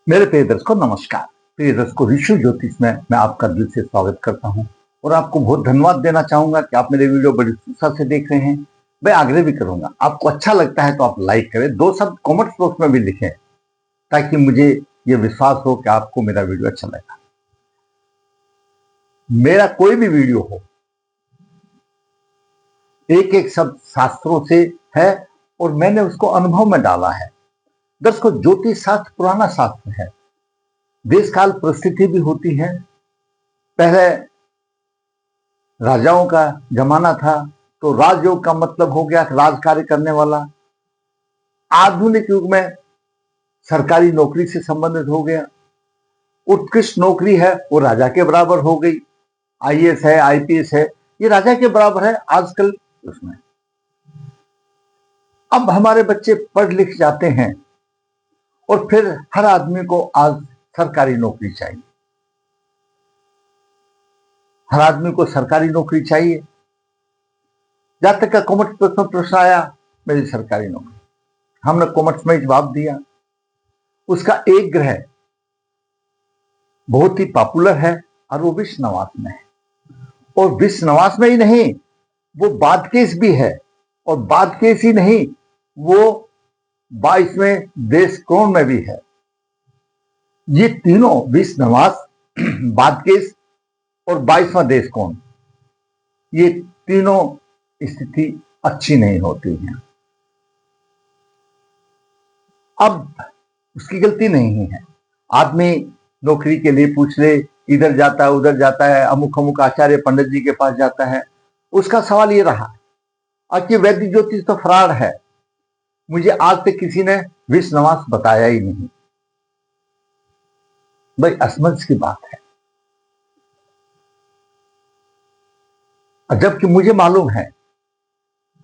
मेरे प्रिय दर्शकों नमस्कार। प्रिय दर्शकों, ऋषि ज्योतिष में मैं आपका दिल से स्वागत करता हूं और आपको बहुत धन्यवाद देना चाहूंगा कि आप मेरे वीडियो बड़ी उत्साह से देख रहे हैं। मैं आग्रह भी करूंगा, आपको अच्छा लगता है तो आप लाइक करें, 2 शब्द कमेंट बॉक्स में भी लिखें ताकि मुझे ये विश्वास हो कि आपको मेरा वीडियो अच्छा लगा। मेरा कोई भी वीडियो हो, एक एक शब्द शास्त्रों से है और मैंने उसको अनुभव में डाला है। दर्शकों, ज्योतिष शास्त्र पुराना शास्त्र है, देश काल परिस्थिति भी होती है। पहले राजाओं का जमाना था तो राजयोग का मतलब हो गया राज कार्य करने वाला। आधुनिक युग में सरकारी नौकरी से संबंधित हो गया। उत्कृष्ट नौकरी है वो राजा के बराबर हो गई। आईएएस है, आईपीएस है, ये राजा के बराबर है आजकल उसमें। अब हमारे बच्चे पढ़ लिख जाते हैं और फिर हर आदमी को आज सरकारी नौकरी चाहिए। हर आदमी को सरकारी नौकरी चाहिए। जहां तक का कॉमर्स प्रश्न आया, मेरी सरकारी नौकरी, हमने कॉमर्स में जवाब दिया। उसका एक ग्रह बहुत ही पॉपुलर है और वो विश्वनिवास में है। और विश्वनिवास में ही नहीं, वो बादकेश भी है। और बादकेश ही नहीं, वो 22वें देश कोण में भी है। ये तीनों विश्वनिवास, बादकेश और 22वां देश कोण, ये तीनों स्थिति अच्छी नहीं होती है। अब उसकी गलती नहीं है। आदमी नौकरी के लिए पूछ ले, इधर जाता है उधर जाता है, अमुक अमुक आचार्य पंडित जी के पास जाता है। उसका सवाल ये रहा कि वैदिक ज्योतिष तो फराड है, मुझे आज तक किसी ने विश्वनिवास बताया ही नहीं। भाई, असमंजस की बात है। जबकि मुझे मालूम है,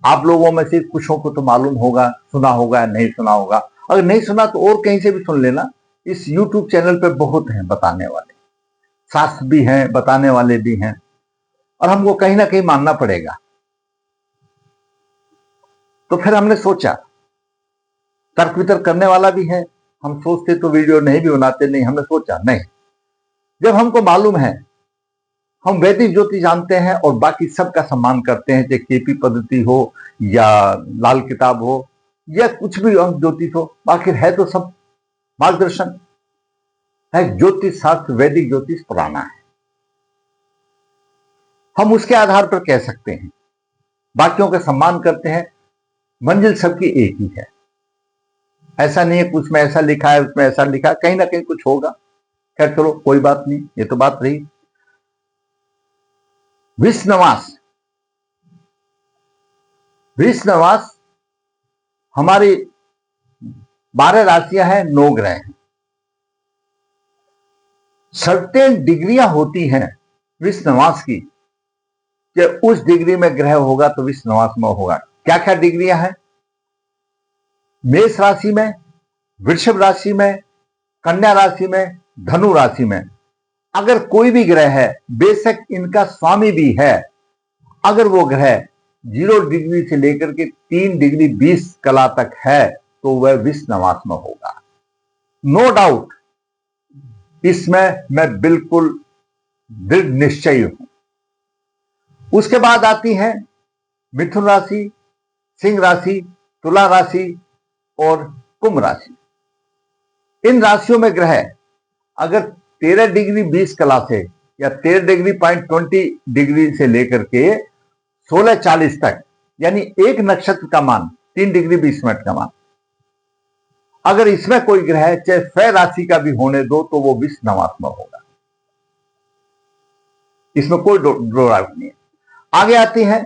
आप लोगों में से कुछों को तो मालूम होगा, सुना होगा, नहीं सुना होगा। अगर नहीं सुना तो और कहीं से भी सुन लेना। इस YouTube चैनल पे बहुत हैं बताने वाले, शास्त्र भी हैं, बताने वाले भी हैं, और हमको कहीं ना कहीं मानना पड़ेगा। तो फिर हमने सोचा, तर्क वितर्क करने वाला भी है, हम सोचते तो वीडियो नहीं भी बनाते। नहीं, हमने सोचा नहीं, जब हमको मालूम है, हम वैदिक ज्योतिष जानते हैं और बाकी सबका सम्मान करते हैं, चाहे केपी पद्धति हो या लाल किताब हो या कुछ भी अंक ज्योतिष हो, आखिर है तो सब मार्गदर्शन है। ज्योतिष शास्त्र, वैदिक ज्योतिष पुराना है, हम उसके आधार पर कह सकते हैं। बाकियों का सम्मान करते हैं, मंजिल सबकी एक ही है। ऐसा नहीं है कुछ में ऐसा लिखा है, उसमें ऐसा लिखा है, कहीं ना कहीं कुछ होगा। खैर चलो, कोई बात नहीं, ये तो बात रही। विश्वनिवास, विश्वनिवास हमारी 12 राशियां हैं, 9 ग्रह हैं। सर्टेन डिग्रियां होती हैं विश्वनिवास की, कि उस डिग्री में ग्रह होगा तो विश्वनिवास में होगा। क्या क्या डिग्रियां हैं? मेष राशि में, वृषभ राशि में, कन्या राशि में, धनु राशि में अगर कोई भी ग्रह है, बेशक इनका स्वामी भी है, अगर वो ग्रह 0 डिग्री से लेकर के 3 डिग्री 20 कला तक है तो वह विश्वनिवास में होगा। नो डाउट, इसमें मैं बिल्कुल दृढ़ निश्चयी हूं। उसके बाद आती है मिथुन राशि, सिंह राशि, तुला राशि और कुंभ राशि। इन राशियों में ग्रह अगर 13 डिग्री 20 कला से या 13 डिग्री 20 डिग्री से लेकर के 16:40 तक, यानी एक नक्षत्र का मान 3 डिग्री 20 मिनट का मान, अगर इसमें कोई ग्रह चाहे स्वयं राशि का भी होने दो तो वो विश्वनिवास में होगा। इसमें कोई डाउट नहीं है। आगे आती है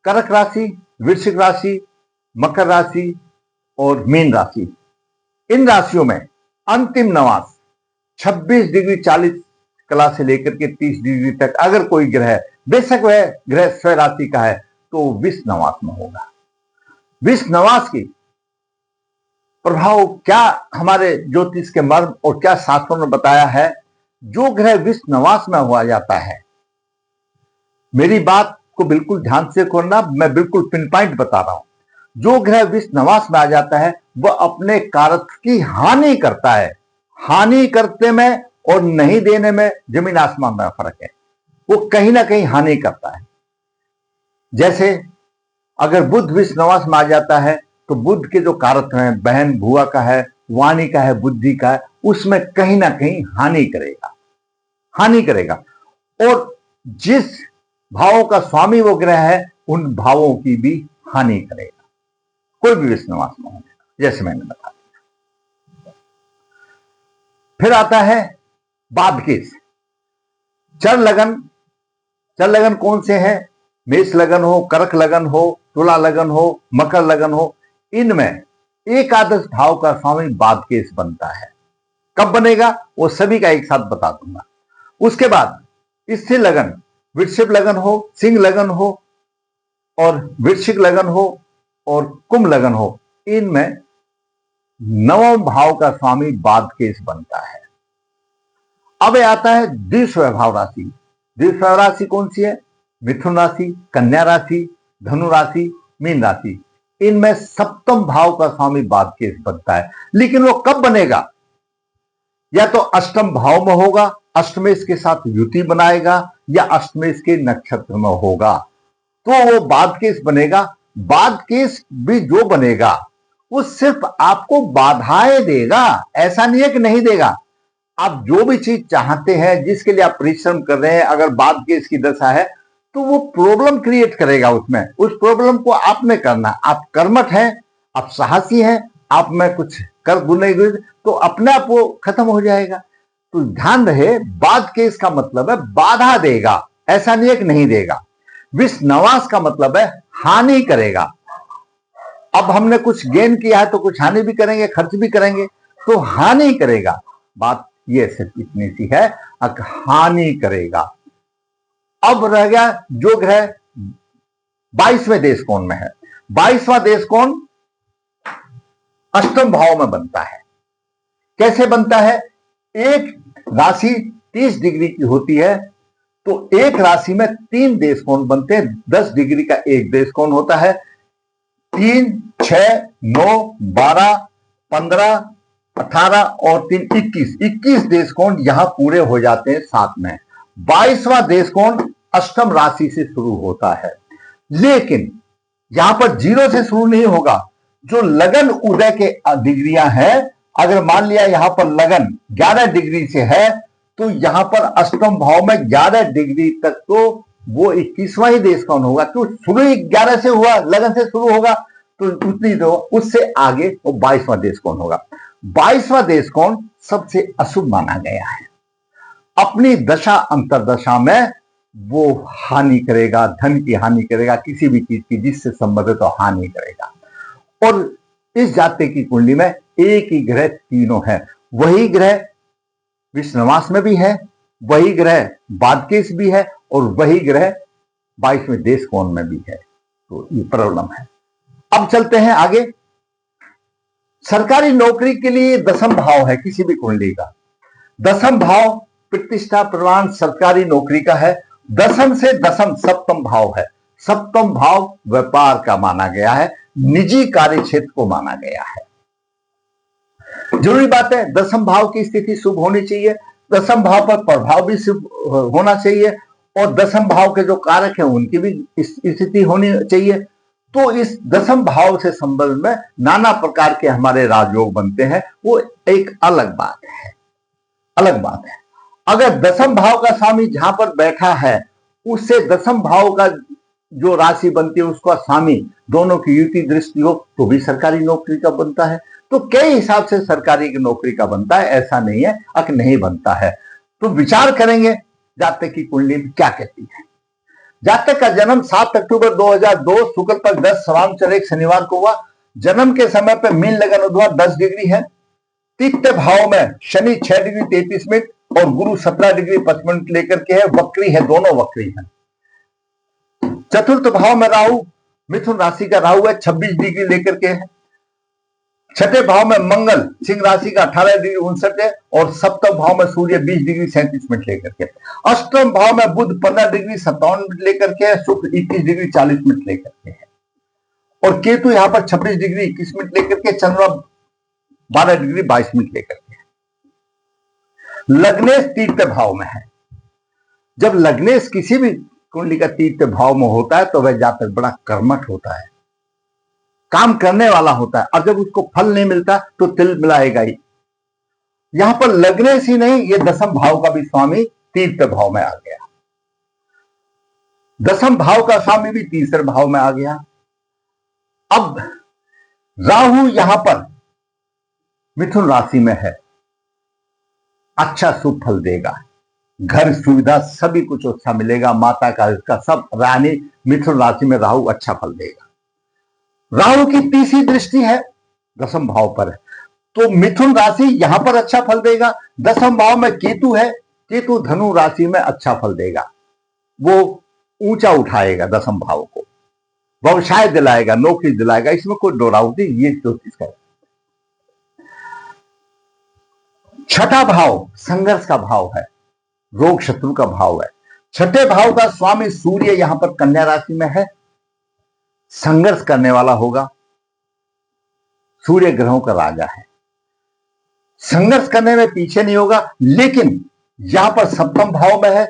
कर्क राशि, वृश्चिक राशि, मकर राशि और मीन राशि। इन राशियों में अंतिम निवास 26 डिग्री 40 कला से लेकर के 30 डिग्री तक अगर कोई ग्रह, बेशक वह ग्रह स्वयं राशि का है, तो विश्वनिवास में होगा। विश्वनिवास की प्रभाव क्या हमारे ज्योतिष के मर्म और क्या शास्त्रों ने बताया है? जो ग्रह विश्वनिवास में हुआ जाता है, मेरी बात को बिल्कुल ध्यान से करना, मैं बिल्कुल पिन पॉइंट बता रहा हूं। जो ग्रह विश्वनिवास में आ जाता है वह अपने कारक की हानि करता है। हानि करते में और नहीं देने में जमीन आसमान का फर्क है। वो कहीं ना कहीं हानि करता है। जैसे अगर बुध विष नवास में आ जाता है तो बुध के जो कारक हैं, बहन भुआ का है, वाणी का है, बुद्धि का है, उसमें कहीं ना कहीं हानि करेगा, हानि करेगा। और जिस भावों का स्वामी वो ग्रह है उन भावों की भी हानि करेगा, कोई भी विष नवास में होने, जैसे मैंने बताया। फिर आता है बाद केस। चर लगन, चर लगन कौन से हैं? मेष लगन हो, कर्क लगन हो, तुला लगन हो, मकर लगन हो, इनमें एकादश भाव का स्वामी बाद केस बनता है। कब बनेगा वो सभी का एक साथ बता दूंगा। उसके बाद स्थिर लगन, वृश्चिक लगन हो, सिंह लगन हो और वृश्चिक लगन हो और कुंभ लगन हो, इनमें नवम भाव का स्वामी बाद केस बनता है। अब आता है द्विस्वभाव राशि। द्विस्वभाव राशि कौन सी है? मिथुन राशि, कन्या राशि, धनु राशि, मीन राशि, इनमें सप्तम भाव का स्वामी बाद केस बनता है। लेकिन वो कब बनेगा? या तो अष्टम भाव में होगा, अष्टमेश के साथ युति बनाएगा, या अष्टमेश के नक्षत्र में होगा तो वो बाद केस बनेगा। बाद केस भी जो बनेगा वो सिर्फ आपको बाधाएं देगा, ऐसा नहीं है कि नहीं देगा। आप जो भी चीज चाहते हैं, जिसके लिए आप परिश्रम कर रहे हैं, अगर बाद केस की दशा है तो वो प्रॉब्लम क्रिएट करेगा उसमें। उस प्रॉब्लम को आपने करना। आप कर्मठ हैं, आप साहसी हैं, आप में कुछ कर गुनेगे तो अपने आप वो खत्म हो जाएगा। तो ध्यान रहे, बाद केस का मतलब है बाधा देगा, ऐसा नहीं है कि नहीं देगा। विष नवास का मतलब है हानि करेगा। अब हमने कुछ गेन किया है तो कुछ हानि भी करेंगे, खर्च भी करेंगे, तो हानि करेगा। बात ये सिर्फ इतनी सी है, हानि करेगा। अब रह गया जो ग्रह 22वें देश कोण में है। 22वां देश कोण अष्टम भाव में बनता है। कैसे बनता है? एक राशि 30 डिग्री की होती है तो एक राशि में 3 देश कोण बनते हैं। 10 डिग्री का एक देश कोण होता है। 3, 6, 9, 12, 15, 18 और 3, 21 देश कोण यहां पूरे हो जाते हैं साथ में। 22वां देश कोण अष्टम राशि से शुरू होता है, लेकिन यहां पर 0 से शुरू नहीं होगा। जो लगन उदय के डिग्रियां हैं, अगर मान लिया यहां पर लगन 11 डिग्री से है तो यहां पर अष्टम भाव में 11 डिग्री तक तो वो 21वां ही देश कोण होगा। क्यों? शुरू ही 11 से हुआ, लगन से शुरू होगा तो उतनी तो उससे आगे वो 22वां देश कोण होगा। 22वां देश कोण सबसे अशुभ माना गया है। अपनी दशा अंतरदशा में वो हानि करेगा, धन की हानि करेगा, किसी भी चीज की जिससे संबंधित तो हानि करेगा। और इस जाति की कुंडली में एक ही ग्रह तीनों है। वही ग्रह विष नवास में भी है, वही ग्रह बादकेश भी है और वही ग्रह 22वें देश कोण में भी है। तो ये प्रॉब्लम है। अब चलते हैं आगे। सरकारी नौकरी के लिए 10म भाव है किसी भी कुंडली का। 10म भाव प्रतिष्ठा प्रमाण सरकारी नौकरी का है। 10म से 10म सप्तम भाव है। सप्तम भाव व्यापार का माना गया है, निजी कार्य क्षेत्र को माना गया है। जरूरी बात है 10म भाव की स्थिति शुभ होनी चाहिए, 10म भाव पर प्रभाव भी शुभ होना चाहिए और 10म भाव के जो कारक हैं उनकी भी स्थिति होनी चाहिए। तो इस 10म भाव से संबंध में नाना प्रकार के हमारे राजयोग बनते हैं, वो एक अलग बात है, अलग बात है। अगर 10म भाव का स्वामी जहां पर बैठा है उससे 10म भाव का जो राशि बनती है उसका स्वामी दोनों की युति दृष्टि हो तो भी सरकारी नौकरी का बनता है। तो कई हिसाब से सरकारी की नौकरी का बनता है, ऐसा नहीं है कि नहीं बनता है। तो विचार करेंगे जातक की कुंडली में क्या कहती है। जातक का जन्म 7 अक्टूबर 2002 शुक्ल पक्ष 10 संवत्सर 1 शनिवार को हुआ। जन्म के समय पर मीन लगन उद्भव 10 डिग्री है। तृतीय भाव में शनि 6 डिग्री 33 मिनट और गुरु 17 डिग्री 5 मिनट लेकर के है। वक्री है, दोनों वक्री है। चतुर्थ भाव में राहु, मिथुन राशि का राहु है, 26 डिग्री लेकर के है। छठे भाव में मंगल सिंह राशि का 18 डिग्री 59 है और सप्तम भाव में सूर्य 20 डिग्री 37 मिनट लेकर के। अष्टम भाव में बुध 15 डिग्री 57 मिनट लेकर के है। शुक्र 21 डिग्री 40 मिनट लेकर के है और केतु यहां पर 26 डिग्री 21 मिनट लेकर के, चंद्रमा 12 डिग्री 22 मिनट लेकर के है। लग्नेश तृतीय भाव में है। जब लग्नेश किसी भी कुंडली का तृतीय भाव में होता है तो वह जातक बड़ा कर्मठ होता है, काम करने वाला होता है, और जब उसको फल नहीं मिलता तो तिल मिलाएगा ही। यहां पर लग्नेश ही नहीं, ये दसम भाव का भी स्वामी तृतीय भाव में आ गया, दसम भाव का स्वामी भी तीसरे भाव में आ गया। अब राहु यहां पर मिथुन राशि में है, अच्छा शुभ फल देगा, घर सुविधा सभी कुछ अच्छा मिलेगा, माता का इसका सब रानी मिथुन राशि में राहु अच्छा फल देगा। राहु की तीसरी दृष्टि है दसम भाव पर है, तो मिथुन राशि यहां पर अच्छा फल देगा। दसम भाव में केतु है, केतु धनु राशि में अच्छा फल देगा, वो ऊंचा उठाएगा दसम भाव को, व्यवसाय दिलाएगा, नौकरी दिलाएगा, इसमें कोई दो राउत नहीं, ये ज्योतिष का। छठा भाव संघर्ष का भाव है, रोग शत्रु का भाव है। छठे भाव का स्वामी सूर्य यहां पर कन्या राशि में है, संघर्ष करने वाला होगा, सूर्य ग्रहों का राजा है, संघर्ष करने में पीछे नहीं होगा। लेकिन यहां पर सप्तम भाव में है,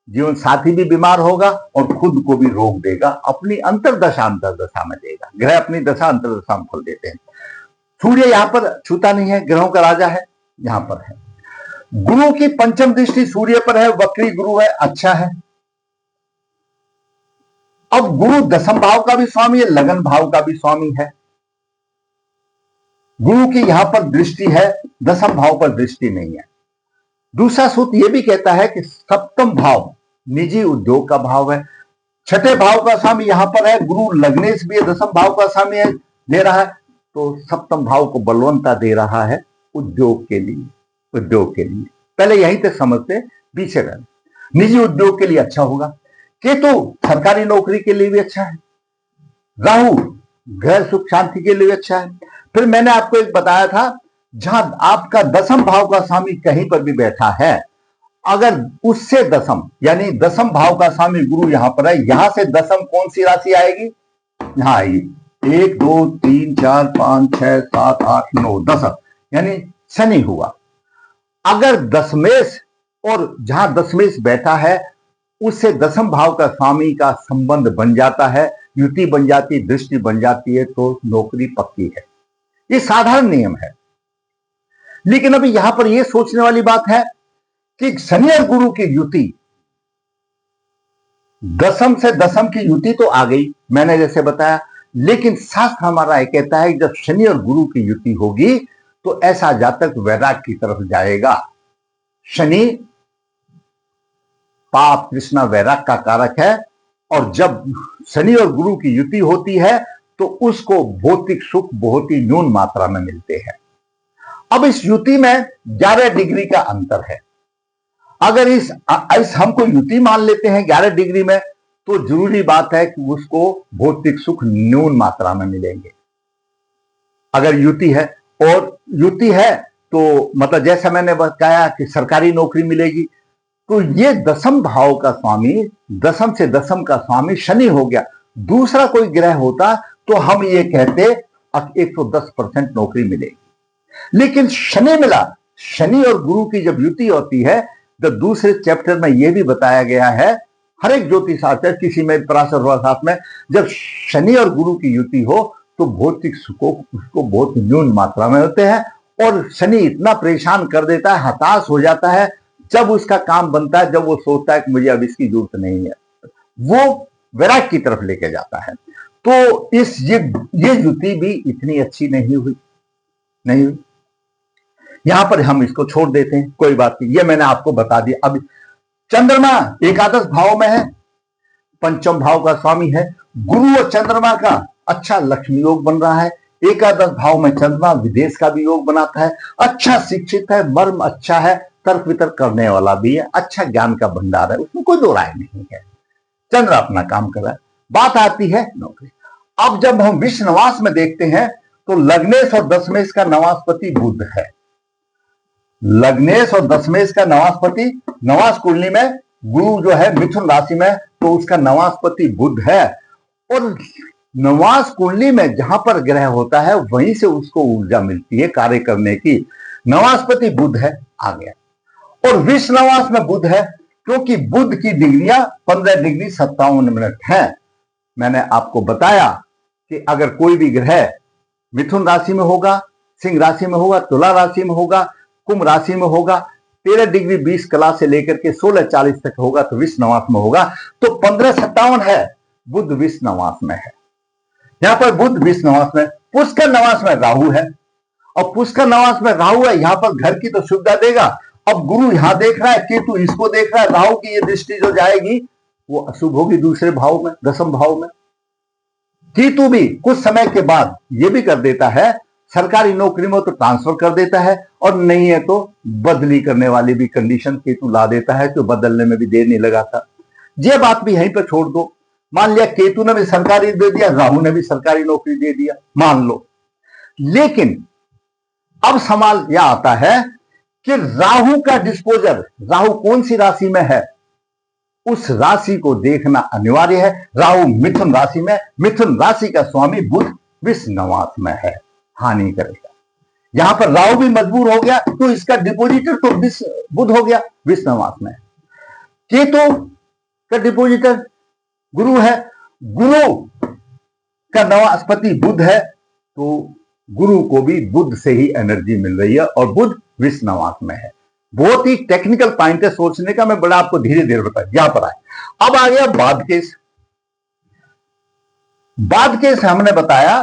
जीवन साथी भी बीमार होगा और खुद को भी रोक देगा, अपनी अंतरदशा में देगा। ग्रह अपनी दशा अंतरदशा में फल देते हैं। सूर्य यहां पर छूता नहीं है, ग्रहों का राजा है, यहां पर है। गुरु की पंचम दृष्टि सूर्य पर है, वक्री गुरु है, अच्छा है। अब गुरु दसम भाव का भी स्वामी है, लगन भाव का भी स्वामी है। गुरु की यहां पर दृष्टि है, दसम भाव पर दृष्टि नहीं है। दूसरा सूत्र यह भी कहता है कि सप्तम भाव निजी उद्योग का भाव है, छठे भाव का स्वामी यहां पर है, गुरु लग्नेश भी है, दसम भाव का स्वामी है, दे रहा है, तो सप्तम भाव को बलवंता दे रहा है उद्योग के लिए। उद्योग के लिए पहले यहीं तक समझते, पीछे रहना। निजी उद्योग के लिए अच्छा होगा। केतु सरकारी नौकरी के लिए भी अच्छा है। राहु घर सुख शांति के लिए अच्छा है। फिर मैंने आपको एक बताया था, जहां आपका दसम भाव का स्वामी कहीं पर भी बैठा है, अगर उससे दसम यानी दसम भाव का स्वामी गुरु यहां पर है, यहां से दसम कौन सी राशि आएगी, यहां आएगी 1 2 3 4 5 6 7 8 9 10, यानी शनि हुआ। अगर दशमेश और जहां दशमेश बैठा है उससे दसम भाव का स्वामी का संबंध बन जाता है, युति बन जाती, दृष्टि बन जाती है, तो नौकरी पक्की है। ये साधारण नियम है। लेकिन अभी यहां पर यह सोचने वाली बात है कि शनि और गुरु की युति, दसम से दसम की युति तो आ गई, मैंने जैसे बताया, लेकिन शास्त्र हमारा यह कहता है कि जब शनि और गुरु की युति होगी तो ऐसा जातक वैराग्य की तरफ जाएगा। शनि पाप तृष्णा वैराग्य का कारक है, और जब शनि और गुरु की युति होती है तो उसको भौतिक सुख बहुत ही न्यून मात्रा में मिलते हैं। अब इस युति में 11 डिग्री का अंतर है। अगर इस हमको युति मान लेते हैं 11 डिग्री में, तो जरूरी बात है कि उसको भौतिक सुख न्यून मात्रा में मिलेंगे। अगर युति है, और युति है तो मतलब जैसा मैंने बताया कि सरकारी नौकरी मिलेगी, तो ये दसम भाव का स्वामी, दसम से दसम का स्वामी शनि हो गया। दूसरा कोई ग्रह होता तो हम ये कहते 110% नौकरी मिलेगी, लेकिन शनि मिला। शनि और गुरु की जब युति होती है तो दूसरे चैप्टर में यह भी बताया गया है, हर एक ज्योतिष शास्त्र किसी में पराशर हुआ साथ में, जब शनि और गुरु की युति हो तो भौतिक सुखों उसको बहुत न्यून मात्रा में होते हैं, और शनि इतना परेशान कर देता है, हताश हो जाता है जब उसका काम बनता है, जब वो सोचता है कि मुझे अब इसकी जरूरत नहीं है, वो वैराग्य की तरफ लेके जाता है। तो ये युति भी इतनी अच्छी नहीं हुई। यहां पर हम इसको छोड़ देते हैं, कोई बात नहीं, ये मैंने आपको बता दिया। अब चंद्रमा एकादश भाव में है, पंचम भाव का स्वामी है। गुरु और चंद्रमा का अच्छा लक्ष्मी योग बन रहा है। एकादश भाव में चंद्रमा विदेश का भी योग बनाता है, अच्छा शिक्षित है, मर्म अच्छा है, तर्क वितर्क करने वाला भी है, अच्छा ज्ञान का भंडार है, उसमें कोई दो राय नहीं है। चंद्र अपना काम कर रहा है। बात आती है नौकरी। अब जब हम विश्व नवास में देखते हैं तो लग्नेश और दशमेश का नवासपति बुध है। लग्नेश और दशमेश का नवासपति, नवास कुंडली में गुरु जो है मिथुन राशि में, तो उसका नवासपति बुध है, और नवास कुंडली में जहां पर ग्रह होता है वहीं से उसको ऊर्जा मिलती है कार्य करने की। नवासपति बुध है, आ गया। और विश्व नवास में बुध है, क्योंकि बुध की डिग्रियां 15 डिग्री 57 मिनट है। मैंने आपको बताया कि अगर कोई भी ग्रह मिथुन राशि में होगा, सिंह राशि में होगा, तुला राशि में होगा, कुंभ राशि में होगा, 13 डिग्री 20 कला से लेकर के 16:40 तक होगा तो विश्व नवास में होगा। तो 15:57 है, बुध विश्व नवास में है। यहां पर बुध विश्व नवास में, पुष्कर नवास में राहु है, और पुष्कर नवास में राहु है, यहां पर घर की तो सुविधा देगा। अब गुरु यहां देख रहा है, केतु इसको देख रहा है, राहु की ये दृष्टि जो जाएगी वो अशुभ होगी दूसरे भाव में, दसम भाव में। केतु भी कुछ समय के बाद ये भी कर देता है, सरकारी नौकरी में तो ट्रांसफर कर देता है, और नहीं है तो बदली करने वाली भी कंडीशन केतु ला देता है, तो बदलने में भी देर नहीं लगाता। ये बात भी यहीं पर छोड़ दो। मान लिया केतु ने भी सरकारी दे दिया, राहु ने भी सरकारी नौकरी दे दिया, मान लो। लेकिन अब सवाल यह आता है कि राहु का डिस्पोजर, राहु कौन सी राशि में है, उस राशि को देखना अनिवार्य है। राहु मिथुन राशि में, मिथुन राशि का स्वामी बुध विश्व नवास में है, हानि करेगा। यहां पर राहु भी मजबूर हो गया, तो इसका डिपोजिटर तो बुध हो गया, विश्व नवास में। केतु का डिपोजिटर गुरु है, गुरु का नवासपति बुध है, तो गुरु को भी बुध से ही एनर्जी मिल रही है, और बुध विश्व नवास में है। बहुत ही टेक्निकल पॉइंट है सोचने का, मैं बड़ा आपको धीरे धीरे बताया। यहां पर आए, अब आ गया बाद केस। बाद केस हमने बताया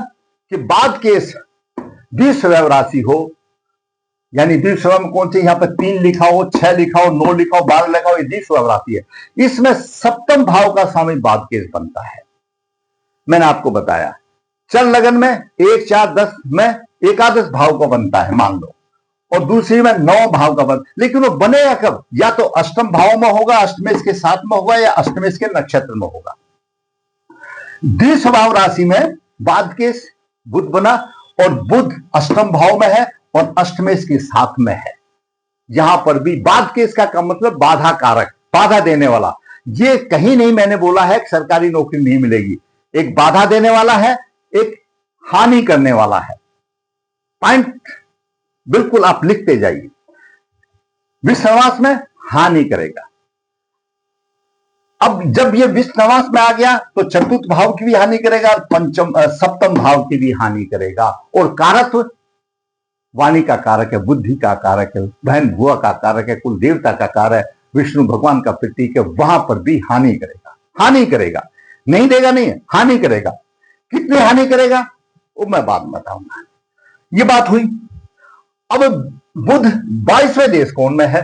कि बाद केस द्विस्वयव राशि हो, यानी द्विस्वयव में कौन सी, यहां पर 3 लिखा हो, 6 लिखा हो, 9 लिखा हो, 12 लिखा हो, ये द्विस्वयव राशि है। इसमें सप्तम भाव का स्वामी बाद केस बनता है। मैंने आपको बताया चल लगन में 1, 4, 10 में एकादश भाव का बनता है, मान लो, और दूसरी में 9 भाव का बन, लेकिन वो बनेगा कब, या तो अष्टम भाव में होगा, अष्टमेश के साथ में होगा, या अष्टमेश के नक्षत्र में होगा। द्विस्वभाव राशि में बाद केस बुध बना, और बुध अष्टम भाव में है और अष्टमेश के साथ में है। यहां पर भी बाद केस का मतलब बाधा कारक, बाधा देने वाला। ये कहीं नहीं मैंने बोला है कि सरकारी नौकरी नहीं मिलेगी, एक बाधा देने वाला है, एक हानि करने वाला है। पॉइंट बिल्कुल आप लिखते जाइए। विश्व नवास में हानि करेगा। अब जब ये विश्व नवास में आ गया तो चतुर्थ भाव की भी हानि करेगा, और सप्तम भाव की भी हानि करेगा। और कारक वाणी का कारक है, बुद्धि का कारक है, बहन बुआ का कारक है, कुल देवता का कारक है, विष्णु भगवान का प्रतीक है, वहां पर भी हानि करेगा। हानि करेगा, नहीं देगा नहीं, हानि करेगा। कितनी हानि करेगा वो मैं बाद में बताऊंगा। ये बात हुई। अब बुध 22वें देश कोण में है।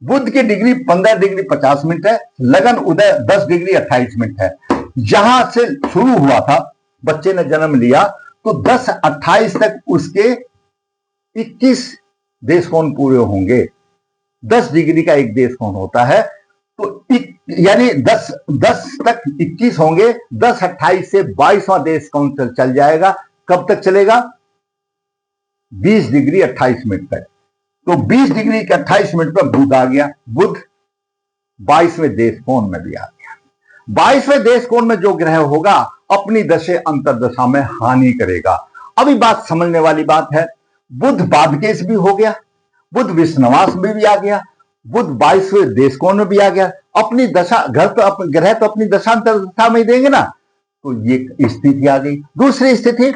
बुध की डिग्री 15 डिग्री 50 मिनट है, लगन उदय 10 डिग्री 28 मिनट है। जहां से शुरू हुआ था, बच्चे ने जन्म लिया, तो 10-28 तक उसके 21 देश कोण पूरे होंगे। 10 डिग्री का एक देश कोण होता है, तो यानी 10 तक 21 होंगे, 10-28 से 22वां देश कोण चल जाएगा। कब तक चलेगा? 20 डिग्री 28 मिनट तक। तो 20 डिग्री के 28 मिनट पर बुध आ गया। बुध 22वें देश कोण में भी आ गया। 22वें देश कोण में जो ग्रह होगा अपनी दशे अंतरदशा में हानि करेगा। अभी बात समझने वाली बात है। बुध बाद केस भी हो गया, बुध विश्वनवास में भी आ गया, बुध 22वें देश कोण में भी आ गया। अपनी दशा ग्रह तो अपनी दशांतरदशा में ही देंगे ना, तो ये स्थिति आ गई। दूसरी स्थिति,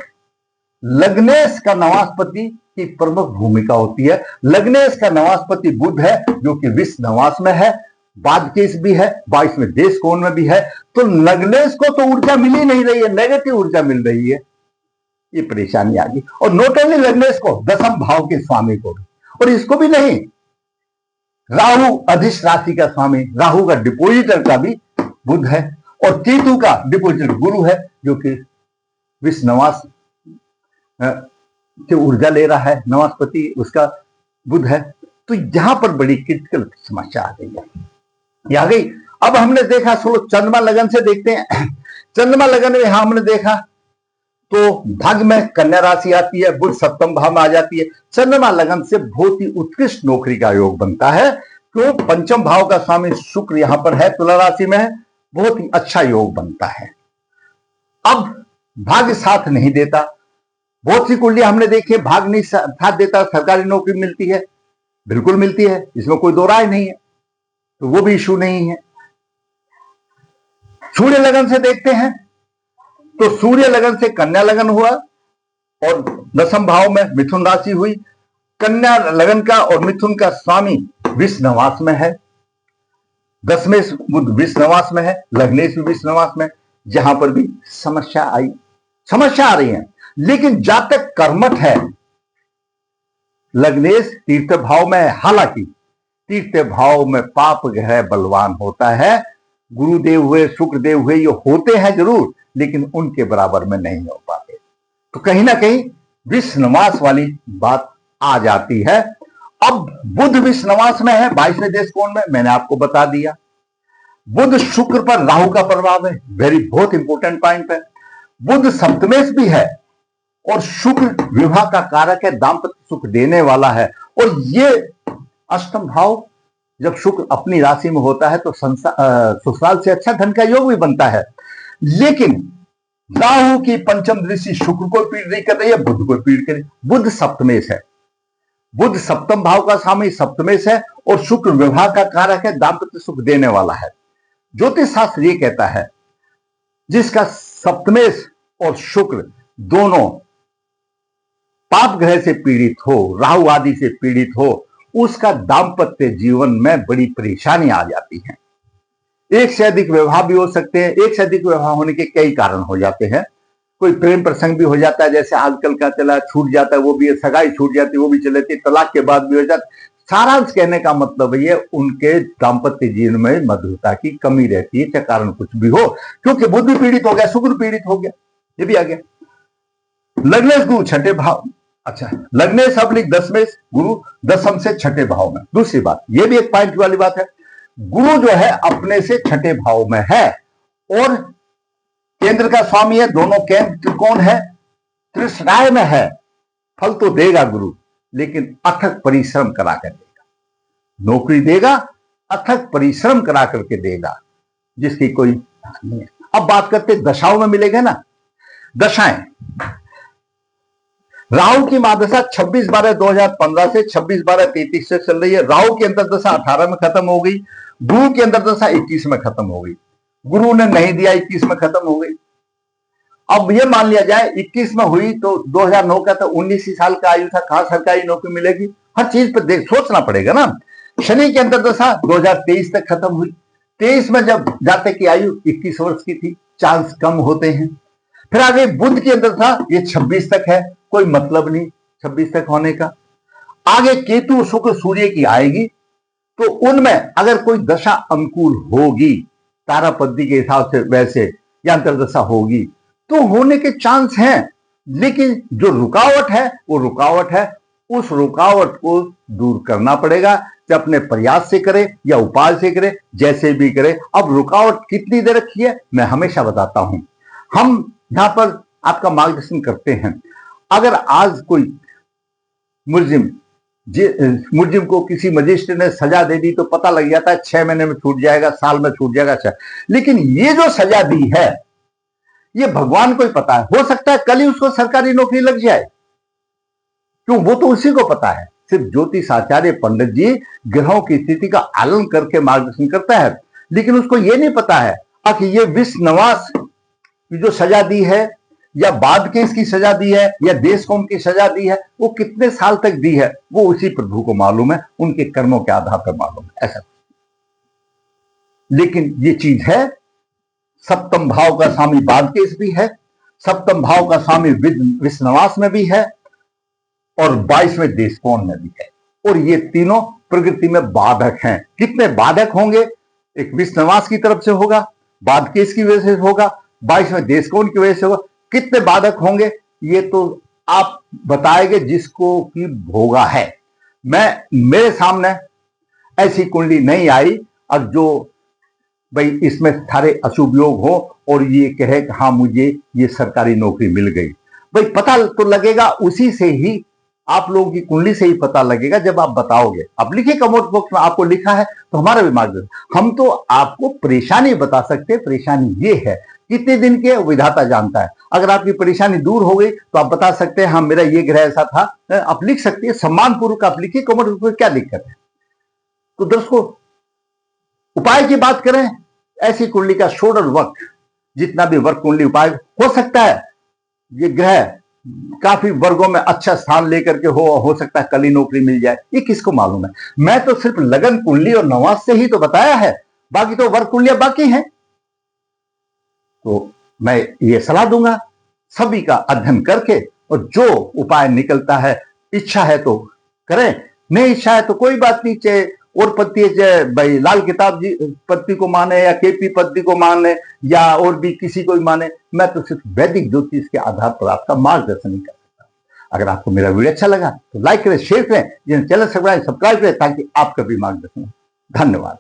लग्नेश का नवासपति की प्रमुख भूमिका होती है। लग्नेश का नवासपति बुध है, जो कि विश्व नवास में है, बाद केस भी है, 22वें देश कोण में भी है। तो लग्नेश को तो ऊर्जा मिल ही नहीं रही है, नेगेटिव ऊर्जा मिल रही है। ये परेशानी आ गई। और नॉट ओनली लग्नेश को, दसम भाव के स्वामी को भी, और इसको भी नहीं, राहु अधिश राशि का स्वामी, राहु का डिपोजिटर का भी बुध है, और केतु का डिपोजिटर गुरु है, जो कि विश्व नवास की ऊर्जा ले रहा है। नवासपति उसका बुध है। तो यहां पर बड़ी क्रिटिकल समस्या आ गई है, ये आ गई। अब हमने देखा, चलो चंद्रमा लगन से देखते हैं। चंद्रमा लगन में हमने देखा तो भाग्य में कन्या राशि आती है, बुध सप्तम भाव में आ जाती है। चंद्रमा लगन से बहुत ही उत्कृष्ट नौकरी का योग बनता है। तो पंचम भाव का स्वामी शुक्र यहां पर है, तुला राशि में है, बहुत ही अच्छा योग बनता है। अब भाग्य साथ नहीं देता। बहुत सी कुंडलियां हमने देखी, भाग्य नहीं साथ देता, सरकारी नौकरी मिलती है, बिल्कुल मिलती है, इसमें कोई दो राय नहीं है, तो वो भी इशू नहीं है। सूर्य लगन से देखते हैं तो सूर्य लगन से कन्या लगन हुआ और 10वें भाव में मिथुन राशि हुई। कन्या लगन का और मिथुन का स्वामी विष नवास में है, 10वें बुध विष नवास में है, लग्नेश भी विष नवास में, जहां पर भी समस्या आ रही है। लेकिन जातक कर्मठ है, लग्नेश तीर्थ भाव में है, हालांकि तीर्थ भाव में पाप ग्रह बलवान होता है, गुरुदेव हुए शुक्रदेव हुए ये होते हैं जरूर, लेकिन उनके बराबर में नहीं हो पाते। तो कहीं ना कहीं विषनवास वाली बात आ जाती है। अब बुध विषनवास में है 22वें देश कोण में, मैंने आपको बता दिया। बुध शुक्र पर राहु का प्रभाव है, बहुत इंपॉर्टेंट पॉइंट है। बुध सप्तमेश भी है और शुक्र विवाह का कारक है, दाम्पत्य सुख देने वाला है। और ये अष्टम भाव जब शुक्र अपनी राशि में होता है तो ससुराल से अच्छा धन का योग भी बनता है। लेकिन राहु की पंचम दृष्टि शुक्र को पीड़ नहीं कर रही है, बुध को पीड़ कर रही है। बुध सप्तमेश है, बुध सप्तम भाव का स्वामी सप्तमेश है और शुक्र विवाह का कारक है, दाम्पत्य सुख देने वाला है। ज्योतिष शास्त्र ये कहता है जिसका सप्तमेश और शुक्र दोनों पाप ग्रह से पीड़ित हो, राहु आदि से पीड़ित हो, उसका दाम्पत्य जीवन में बड़ी परेशानी आ जाती है। एक से अधिक विवाह भी हो सकते हैं, एक से अधिक विवाह होने के कई कारण हो जाते हैं। कोई प्रेम प्रसंग भी हो जाता है, जैसे आजकल का चला, छूट जाता है वो भी, सगाई छूट जाती है वो भी चल जाती है, तलाक के बाद भी हो जाता है। सारांश कहने का मतलब ये उनके दाम्पत्य जीवन में मधुरता की कमी रहती है, चाहे कारण कुछ भी हो, क्योंकि बुध भी पीड़ित हो गया, शुक्र पीड़ित हो गया, ये भी आ गया। लग्नेश गुरु छठे भाव, अच्छा लग्नेश अब लिख 10वें गुरु 10th से छठे भाव में। दूसरी बात, ये भी एक पॉइंट वाली बात है, गुरु जो है अपने से छठे भाव में है और केंद्र का स्वामी है, दोनों केंद्र त्रिकोण है, त्रिसराय में है। फल तो देगा गुरु, लेकिन अथक परिश्रम करा कर देगा, नौकरी देगा, अथक परिश्रम करा करके देगा, जिसकी कोई नहीं है। अब बात करते दशाओं में मिलेगा ना, दशाएं। राहु की महादशा 26/12/2015 से 26/12/33 से चल रही है। राहु की अंतर्दशा 18 में खत्म हो गई, गुरु की अंतर्दशा 21 में खत्म हो गई। गुरु ने नहीं दिया, 21 में खत्म हो गई। अब ये मान लिया जाए 21 में हुई तो 2009 का तो 19 साल का आयु था, कहां सरकारी नौकरी मिलेगी? हर चीज पर देख सोचना पड़ेगा ना। शनि की अंतर्दशा 2023 तक खत्म हुई, 23 में जब जातक की आयु 21 वर्ष की थी, चांस कम होते हैं। फिर आगे बुध के अंदर था, ये 26 तक है, कोई मतलब नहीं 26 तक होने का। आगे केतु शुक्र सूर्य की आएगी, तो उनमें अगर कोई दशा अनुकूल होगी तारापद्धि के हिसाब से वैसे या अंतर्दशा होगी तो होने के चांस हैं। लेकिन जो रुकावट है वो रुकावट है, उस रुकावट को दूर करना पड़ेगा, चाहे अपने प्रयास से करे या उपाय से करे, जैसे भी करे। अब रुकावट कितनी देर रखी है मैं हमेशा बताता हूं, हम यहां पर आपका मार्गदर्शन करते हैं। अगर आज कोई मुलजिम को किसी मजिस्ट्रेट ने सजा दे दी तो पता लग जाता है 6 महीने में छूट जाएगा, साल में छूट जाएगा, अच्छा। लेकिन ये जो सजा दी है ये भगवान को ही पता है, हो सकता है कल ही उसको सरकारी नौकरी लग जाए, क्यों? वो तो उसी को पता है। सिर्फ ज्योतिष आचार्य पंडित जी ग्रहों की स्थिति का आकलन करके मार्गदर्शन करता है, लेकिन उसको ये नहीं पता है कि ये विषनवास की जो सजा दी है या बाद केस की सजा दी है या देश कौम की सजा दी है, वो कितने साल तक दी है वो उसी प्रभु को मालूम है, उनके कर्मों के आधार पर मालूम है, ऐसा। लेकिन ये चीज है, सप्तम भाव का स्वामी बाद केस भी है, सप्तम भाव का स्वामी विषनवास में भी है और 22वें देश कोण में भी है। और ये तीनों प्रकृति में बाधक हैं। कितने बाधक होंगे? एक विषनवास की तरफ से होगा, बाद केस की वजह से होगा, 22वें देश कोण की वजह से होगा। कितने बाधक होंगे ये तो आप बताएंगे जिसको कि भोगा है। मेरे सामने ऐसी कुंडली नहीं आई अब जो भाई इसमें सारे अशुभ योग हो और ये कहे कि हाँ मुझे ये सरकारी नौकरी मिल गई। भाई पता तो लगेगा उसी से ही, आप लोगों की कुंडली से ही पता लगेगा जब आप बताओगे। अब लिखिए कमेंट बॉक्स में, आपको लिखा है तो हमारा भी मार्गदर्शन। हम तो आपको परेशानी बता सकते हैं, परेशानी ये है कितने दिन के विधाता जानता है। अगर आपकी परेशानी दूर हो गई तो आप बता सकते हैं हाँ मेरा ये ग्रह ऐसा था, आप लिख सकते हैं, सम्मान पूर्वक आप लिखिए, कमेंट में क्या दिक्कत है। तो दोस्तों, उपाय की बात करें, ऐसी कुंडली का षोडश वर्ग, जितना भी वर्ग कुंडली उपाय हो सकता है, ये ग्रह काफी वर्गों में अच्छा स्थान लेकर के हो सकता है कली नौकरी मिल जाए, ये किसको मालूम है। मैं तो सिर्फ लगन कुंडली और नवाज से ही तो बताया है, बाकी तो वर्ग कुंडलियां बाकी हैं। तो मैं ये सलाह दूंगा सभी का अध्ययन करके, और जो उपाय निकलता है, इच्छा है तो करें, नहीं इच्छा है तो कोई बात नहीं, चाहे और पत्ती भाई लाल किताब जी पत्ती को माने या केपी पत्ती को माने या और भी किसी को भी माने, मैं तो सिर्फ वैदिक ज्योतिष के आधार पर आपका मार्गदर्शन नहीं कर सकता। अगर आपको मेरा वीडियो अच्छा लगा तो लाइक करें, शेयर करें, जिन्हें चैनल सब्सक्राइब करें ताकि आपका भी मार्गदर्शन हो। धन्यवाद।